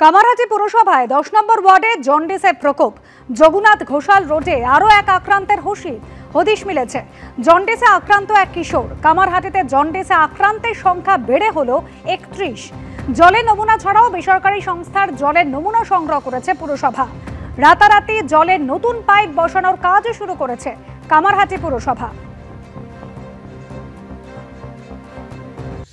কামারহাটি পুরসভায় 10 নম্বর ওয়ার্ডে জন্ডিসের প্রকোপ। জগন্নাথ ঘোষাল রোডে আরও এক আক্রান্তের হদিশ মিলেছে। জন্ডিসে আক্রান্ত এক কিশোর। কামারহাটিতে জন্ডিসে আক্রান্তের সংখ্যা বেড়ে হলো 31। জলের নমুনা ছাড়াও বেসরকারি সংস্থার জলের নমুনা সংগ্রহ করেছে পুরসভা। রাতারাতি জলের নতুন পাইপ বসানোর কাজও শুরু করেছে কামারহাটি পুরসভা।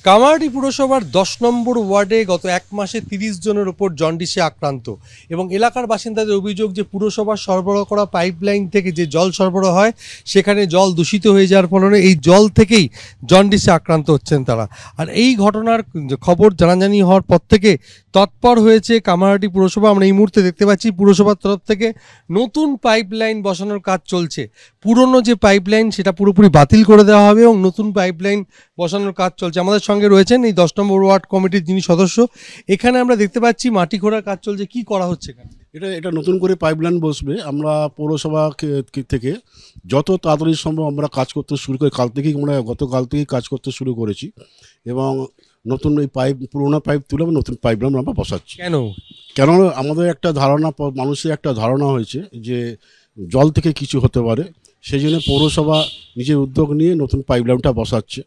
কামারহাটি পুরসভার 10 নম্বর ওয়ার্ডে গত এক মাসে 30 জনের উপর জন্ডিসে আক্রান্ত এবং এলাকার বাসিন্দাদের অভিযোগ যে পুরসভার সরবরাহ করা পাইপলাইন থেকে যে জল সরবরাহ হয় সেখানে জল দূষিত হয়ে যাওয়ার ফলে এই জল থেকেই জন্ডিসে আক্রান্ত হচ্ছেন তারা। আর এই ঘটনার খবর জানাজানি হওয়ার পর থেকে তৎপর হয়েছে কামারহাটি পুরসভা। আমরা এই মুহূর্তে দেখতে পাচ্ছি পুরসভার তরফ থেকে নতুন পাইপলাইন বসানোর কাজ চলছে। পুরনো যে পাইপলাইন সেটা পুরোপুরি বাতিল করে দেওয়া হবে এবং নতুন পাইপলাইন বসানোর কাজ চলছে। আমাদের সঙ্গে রয়েছেন এই 10 নম্বর ওয়ার্ড কমিটির যিনি সদস্য। এখানে আমরা দেখতে পাচ্ছি মাটি খোঁড়ার কাজ চলছে, কি করা হচ্ছে এখানে? এটা নতুন করে পাইপলাইন বসবে। আমরা পৌরসভা থেকে যত তাড়াতাড়ি সম্ভব আমরা কাজ করতে শুরু করি। গতকাল থেকেই কাজ করতে শুরু করেছি এবং নতুন এই পুরোনো পাইপ তুলে নতুন পাইপলাইন আমরা বসাচ্ছি। কেন আমাদের একটা ধারণা, মানুষের একটা ধারণা হয়েছে যে জল থেকে কিছু হতে পারে, সেই জন্য পৌরসভা নিজের উদ্যোগ নিয়ে নতুন পাইপলাইনটা বসাচ্ছে।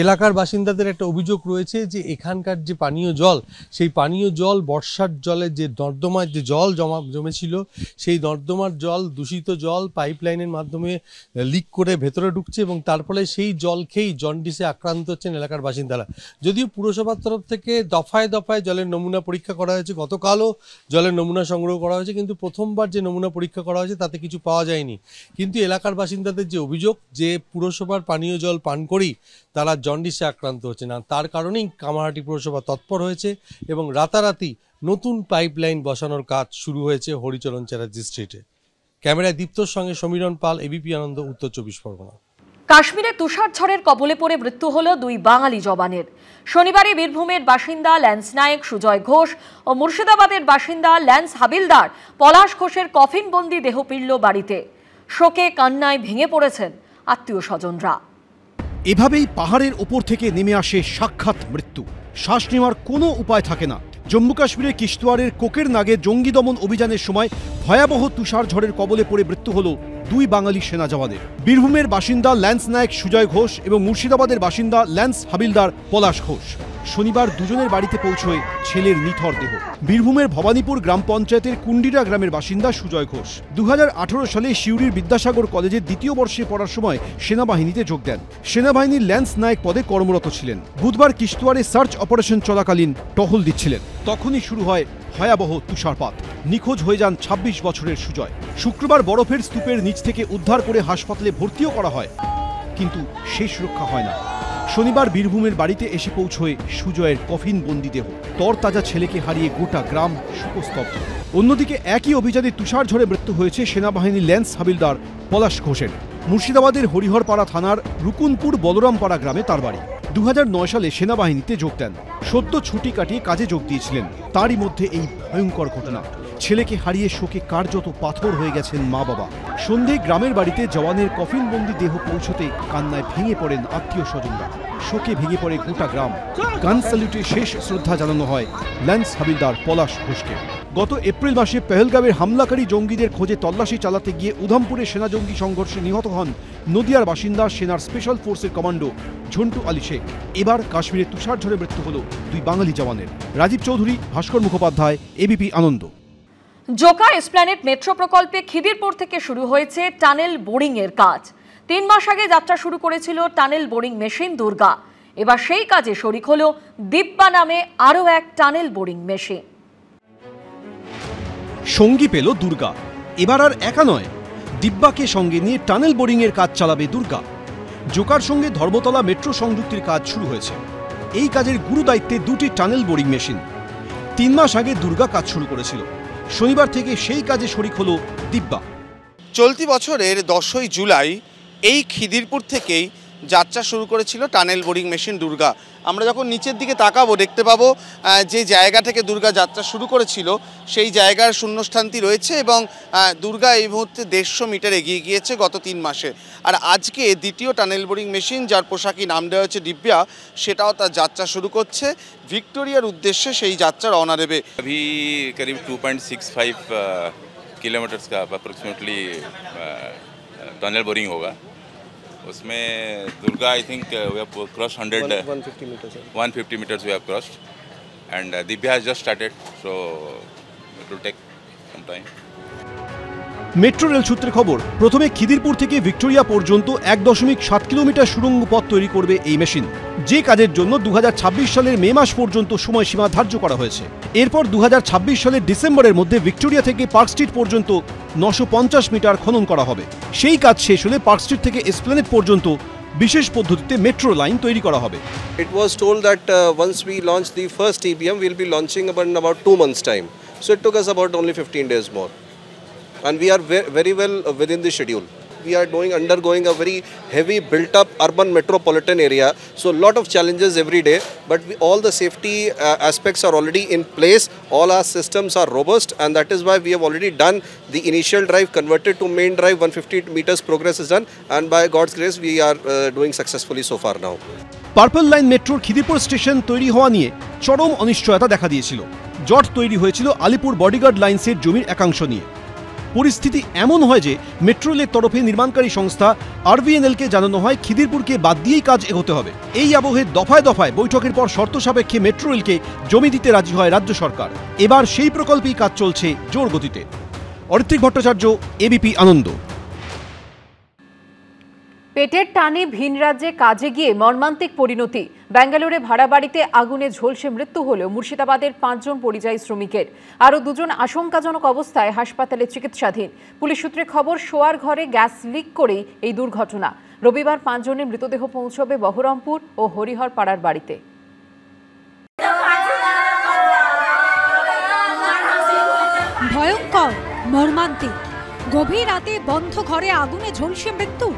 এলাকার বাসিন্দাদের একটা অভিযোগ রয়েছে যে এখানকার যে পানীয় জল, সেই পানীয় জল বর্ষার জলে যে নর্দমার যে জল জমেছিল সেই নর্দমার জল, দূষিত জল পাইপলাইনের মাধ্যমে লিক করে ভেতরে ঢুকছে এবং তার ফলে সেই জল খেয়েই জন্ডিসে আক্রান্ত হচ্ছেন এলাকার বাসিন্দারা। যদিও পুরসভার তরফ থেকে দফায় দফায় জলের নমুনা পরীক্ষা করা হয়েছে, গতকালও জলের নমুনা সংগ্রহ করা হয়েছে, কিন্তু প্রথমবার যে নমুনা পরীক্ষা করা হয়েছে তাতে কিছু পাওয়া যায়নি। কিন্তু এলাকার বাসিন্দাদের যে অভিযোগ যে পুরসভার পানীয় জল পান করেই তারা জন্ডিসে আক্রান্ত হচ্ছে না, তার কারণেই কামারহাটি পুরসভা তৎপর হয়েছে এবং রাতারাতি নতুন পাইপলাইন বসানোর কাজ শুরু হয়েছে হরিচরণ চ্যাটার্জি স্ট্রিটে। ক্যামেরায় দীপ্তর সঙ্গে সমীরণ পাল, এবিপি আনন্দ, উত্তর 24 পরগনা। কাশ্মীরে তুষার ঝড়ের কবলে পড়ে মৃত্যু হলো 2 বাঙালি জওয়ানের। শনিবারে বীরভূমের বাসিন্দা ল্যান্স নায়েক সুজয় ঘোষ ও মুর্শিদাবাদের বাসিন্দা ল্যান্স হাবিলদার পলাশ ঘোষের কফিনবন্দি দেহ ফিরল বাড়িতে। শোকে কান্নায় ভেঙে পড়েছেন আত্মীয় স্বজনরা। এভাবেই পাহাড়ের ওপর থেকে নেমে আসে সাক্ষাৎ মৃত্যু। শ্বাস নেওয়ার কোনো উপায় থাকে না। জম্মু কাশ্মীরের কিশতওয়ারের কোকের নাগে জঙ্গি দমন অভিযানের সময় ভয়াবহ তুষার ঝড়ের কবলে পড়ে মৃত্যু হল 2 বাঙালি সেনা জওয়ানের। বীরভূমের বাসিন্দা ল্যান্স নায়েক সুজয় ঘোষ এবং মুর্শিদাবাদের বাসিন্দা ল্যান্স হাবিলদার পলাশ ঘোষ। শনিবার দুজনের বাড়িতে পৌঁছয় ছেলের নিথর দেহ। বীরভূমের ভবানীপুর গ্রাম পঞ্চায়েতের কুন্ডিরা গ্রামের বাসিন্দা সুজয় ঘোষ 2018 সালে সিউড়ির বিদ্যাসাগর কলেজের 2য় বর্ষে পড়ার সময় সেনাবাহিনীতে যোগ দেন। সেনাবাহিনীর ল্যান্স নায়েক পদে কর্মরত ছিলেন। বুধবার কিশতওয়ারে সার্চ অপারেশন চলাকালীন টহল দিচ্ছিলেন, তখনই শুরু হয় ভয়াবহ তুষারপাত। নিখোঁজ হয়ে যান 26 বছরের সুজয়। শুক্রবার বরফের স্তূপের নিচ থেকে উদ্ধার করে হাসপাতালে ভর্তিও করা হয়, কিন্তু শেষ রক্ষা হয় না। শনিবার বীরভূমের বাড়িতে এসে পৌঁছয় সুজয়ের কফিনবন্দি দেহ। তরতাজা ছেলেকে হারিয়ে গোটা গ্রাম শোকস্তব্ধ। অন্যদিকে একই অভিযানে তুষার ঝড়ে মৃত্যু হয়েছে সেনাবাহিনীর ল্যান্স হাবিলদার পলাশ ঘোষের। মুর্শিদাবাদের হরিহরপাড়া থানার রুকুনপুর বলরামপাড়া গ্রামে তার বাড়ি। 2009 সালে সেনাবাহিনীতে যোগ দেন। সদ্য ছুটি কাটিয়ে কাজে যোগ দিয়েছিলেন। তারই মধ্যে এই ভয়ঙ্কর ঘটনা। ছেলেকে হারিয়ে শোকে কার্যত পাথর হয়ে গেছেন মা বাবা। সন্ধে গ্রামের বাড়িতে জওয়ানের কফিনবন্দি দেহ পৌঁছতে কান্নায় ভেঙে পড়েন আত্মীয় স্বজনরা। শোকে ভেঙে পড়ে গোটা গ্রাম। গান স্যালুটে শেষ শ্রদ্ধা জানানো হয় ল্যান্স হাবিলদার পলাশ ঘোষকে। গত এপ্রিল মাসে পেহেলগাঁওয়ের হামলাকারী জঙ্গিদের খোঁজে তল্লাশি চালাতে গিয়ে উধামপুরে সেনা জঙ্গি সংঘর্ষে নিহত হন নদিয়ার বাসিন্দা সেনার স্পেশাল ফোর্সের কমান্ডো ঝন্টু আলী শেখ। এবার কাশ্মীরে তুষার ঝড়ে মৃত্যু হল 2 বাঙালি জওয়ানের। রাজীব চৌধুরী, ভাস্কর মুখোপাধ্যায়, এবিপি আনন্দ। জোকা এসপ্ল্যানেড মেট্রো প্রকল্পে খিদিরপুর থেকে শুরু হয়েছে টানেল বোরিং এর কাজ। 3 মাস আগে যাত্রা শুরু করেছিল টানেল বোরিং মেশিন দুর্গা। এবার সেই কাজে শরিক হলো দিব্যা নামে আরও এক টানেল বোরিং মেশিন। সঙ্গী পেল দুর্গা। এবার আর একা নয়, দিব্যাকে সঙ্গে নিয়ে টানেল বোরিং এর কাজ চালাবে দুর্গা। জোকার সঙ্গে ধর্মতলা মেট্রো সংযুক্তির কাজ শুরু হয়েছে। এই কাজের গুরু দায়িত্বে 2টি টানেল বোরিং মেশিন। 3 মাস আগে দুর্গা কাজ শুরু করেছিল। শনিবার থেকে সেই কাজে শরিক হলো দিব্যা। চলতি বছরের 10ই জুলাই এই খিদিরপুর থেকেই যাত্রা শুরু করেছিল টানেল বোরিং মেশিন দুর্গা। আমরা যখন নিচের দিকে তাকাবো দেখতে পাবো যে জায়গা থেকে দুর্গা যাত্রা শুরু করেছিল সেই জায়গার শূন্যস্থানটি রয়েছে এবং দুর্গা এই মুহূর্তে 150 মিটার এগিয়ে গিয়েছে গত 3 মাসে। আর আজকে দ্বিতীয় টানেল বোরিং মেশিন, যার পোশাকি নাম দেওয়া হচ্ছে দিব্যা, সেটাও তার যাত্রা শুরু করছে। ভিক্টোরিয়ার উদ্দেশ্যে সেই যাত্রা রওনা দেবে। अभी करीब 2.65 किलोमीटर्स का अप्रोक्सीमेटली टनल बोरिंग होगा। उसमें Durga I think we have cross 150 metres we have crossed and Divya has just started so it will take some time. Metro rail সূত্রে খবর, প্রথমে খিদিরপুর থেকে ভিক্টোরিয়া পর্যন্ত 1.7 কিলোমিটার সুড়ঙ্গ পথ তৈরি করবে এই মেশিন, যে কাজের জন্য 2026 সালের মে মাস পর্যন্ত সময়সীমা ধার্য করা হয়েছে। এরপর 2026 সালের ডিসেম্বরের মধ্যে ভিক্টোরিয়া থেকে পার্ক স্ট্রিট পর্যন্ত 950 মিটার খনন করা হবে। সেই কাজ শেষ হলে পার্ক স্ট্রিট থেকে এসপ্ল্যানেড পর্যন্ত বিশেষ পদ্ধতিতে মেট্রো লাইন তৈরি করা হবে। It was told that once we launch the first TBM, we'll be launching in about 2 months' time. So it took us about only 15 days more. And we are very well within the schedule. We are undergoing a very heavy built-up urban metropolitan area, so a lot of challenges every day. But all the safety aspects are already in place. All our systems are robust, and that is why we have already done the initial drive, converted to main drive. 150 meters progress is done, and by God's grace, we are doing successfully so far now. Purple line মেট্রোর Khidirpur station তৈরি হওয়া নিয়ে চরম অনিশ্চয়তা দেখা দিয়েছিল। জট তৈরি হয়েছিল আলিপুর বডিগার্ড লাইন্সের জমির একাংশ নিয়ে। পরিস্থিতি এমন হয় যে মেট্রো রেলের তরফে নির্মাণকারী সংস্থা আরভিএনএলকে জানানো হয় খিদিরপুরকে বাদ দিয়েই কাজ এগোতে হবে। এই আবহে দফায় দফায় বৈঠকের পর শর্ত সাপেক্ষে মেট্রো রেলকে জমি দিতে রাজি হয় রাজ্য সরকার। এবার সেই প্রকল্পেই কাজ চলছে জোর গতিতে। অরিত্রিক ভট্টাচার্য, এবিপি আনন্দ। পেটের টানে ভিন রাজ্যে কাজে গিয়ে মর্মান্তিক পরিণতি। ব্যাঙ্গালোরে ভাড়া বাড়িতে আগুনে ঝলসে মৃত্যু হল মুর্শিদাবাদের 5 জন পরিযায়ী শ্রমিকের। আরও 2 জন আশঙ্কাজনক অবস্থায় হাসপাতালে চিকিৎসাধীন। পুলিশ সূত্রে খবর, শোয়ার ঘরে গ্যাস লিক করেই এই দুর্ঘটনা। রবিবার 5 জনের মৃতদেহ পৌঁছবে বহরমপুর ও হরিহর পাড়ার বাড়িতে। ভয়ঙ্কর, মর্মান্তিক। গভীর রাতে বন্ধ ঘরে আগুনে ঝলসে মৃত্যু।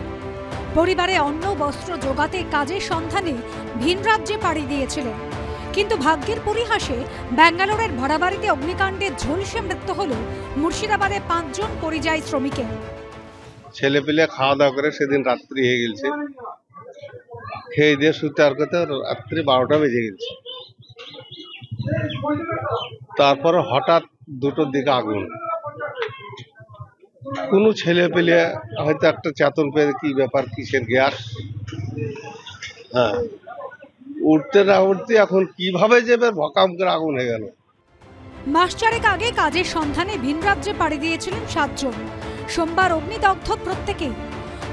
পরিবারে অন্ন বস্ত্র জোগাতে কাজের সন্ধানে ভিন রাজ্যে পাড়ি দিয়েছিলেন, কিন্তু ভাগ্যের পরিহাসে ব্যাঙ্গালোরের ভাড়া বাড়িতে অগ্নিকাণ্ডে ঝলসে মৃত্যু হল মুর্শিদাবাদের 5 জন পরিযায়ী শ্রমিকের। ছেলে পেলে খাওয়া দাওয়া করে সেদিন রাত্রি হয়ে গেছে, খেয়ে দিয়ে শুতে আর করতে রাত্রি 12টা বেজে গেছে। তারপরে হঠাৎ 2টোর দিকে আগুন। কোনো ছেলে পেলে হয়তো একটা চেতন পেয়ে কি ব্যাপার, কিসের গ্যাস, হ্যাঁ, উঠতে না উঠতে এখন কিভাবে যাবে, ভকাম করে আগুন হয়ে গেল। মাস 4 আগে কাজের সন্ধানে ভিন রাজ্যে পাড়ি দিয়েছিলেন 7 জন। সোমবার অগ্নিদগ্ধ প্রত্যেকেই।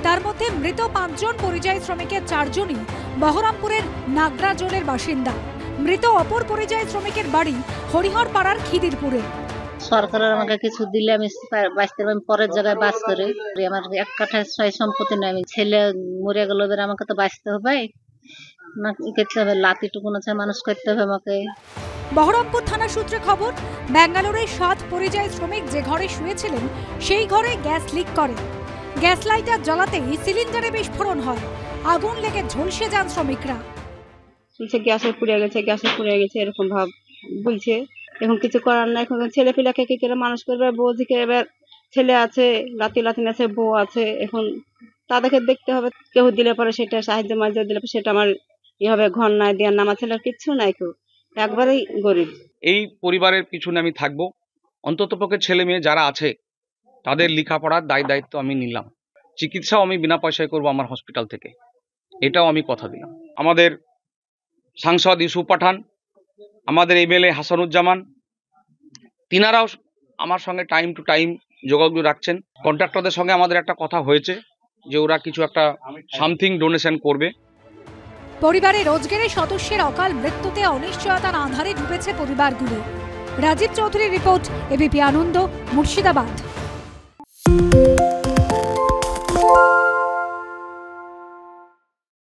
তার মধ্যে মৃত 5 জন পরিযায়ী শ্রমিকের 4 জনই বহরমপুরের নাগরাজোলের বাসিন্দা। মৃত অপর পরিযায়ী শ্রমিকের বাড়ি হরিহর পাড়ার খিদিরপুরে। সরকারের আমাকে কিছু দিলে আমি বাঁচতে পারি, পরের জায়গায় বাস করে। আমার 1 কাঠা সয় সম্পত্তি নাই, ছেলে মরে গেল, এবার আমাকে তো বাঁচতে হবে না, করতে হবে, লাতিটুকুন আছে, মানুষ করতে হবে আমাকে। বহরমপুর থানা সূত্রে খবর, ব্যাঙ্গালোরের 7 পরিযায়ী শ্রমিক যে ঘরে শুয়েছিলেন সেই ঘরে গ্যাস লিক করে। গ্যাস লাইটার জ্বালাতেই সিলিন্ডারে বিস্ফোরণ হয়। আগুন লেগে ঝলসে যান শ্রমিকরা। গ্যাসে পুড়ে গেছে এরকম ভাব বলছে। এখন কিছু করার নাই, এখন ছেলে পিলাকে কি করে মানুষ করবে, বউদিকে এবার ছেলে আছে, লাতিন আছে, বউ আছে, এখন তাদেরকে দেখতে হবে। কেউ দিলে পরে সেটা সাহায্য মাঝে দিলে সেটা আমার হবে, ঘর নাই দেওয়ার না, আমার ছেলের কিচ্ছু নাই, কেউ একবারেই গরিব। এই পরিবারের পিছনে আমি থাকবো, অন্ততপক্ষে ছেলে মেয়ে যারা আছে তাদের লেখাপড়ার দায়িত্ব আমি নিলাম। চিকিৎসাও আমি বিনা পয়সায় করবো আমার হসপিটাল থেকে, এটাও আমি কথা দিলাম। আমাদের সাংসদ ইউসুফ পাঠান, আমাদের এমএলএ হাসানুজ্জামান, তিনারাও আমার সঙ্গে টাইম টু টাইম যোগাযোগ রাখছেন। কন্ট্রাক্টরদের সঙ্গে আমাদের একটা কথা হয়েছে যে ওরা কিছু একটা সামথিং ডোনেশন করবে। পরিবারের রোজগারের সদস্যের অকাল মৃত্যুতে অনিশ্চয়তার আঁধারে ডুবেছে পরিবারগুলো। রাজীব চৌধুরীর রিপোর্ট, এবিপি আনন্দ, মুর্শিদাবাদ।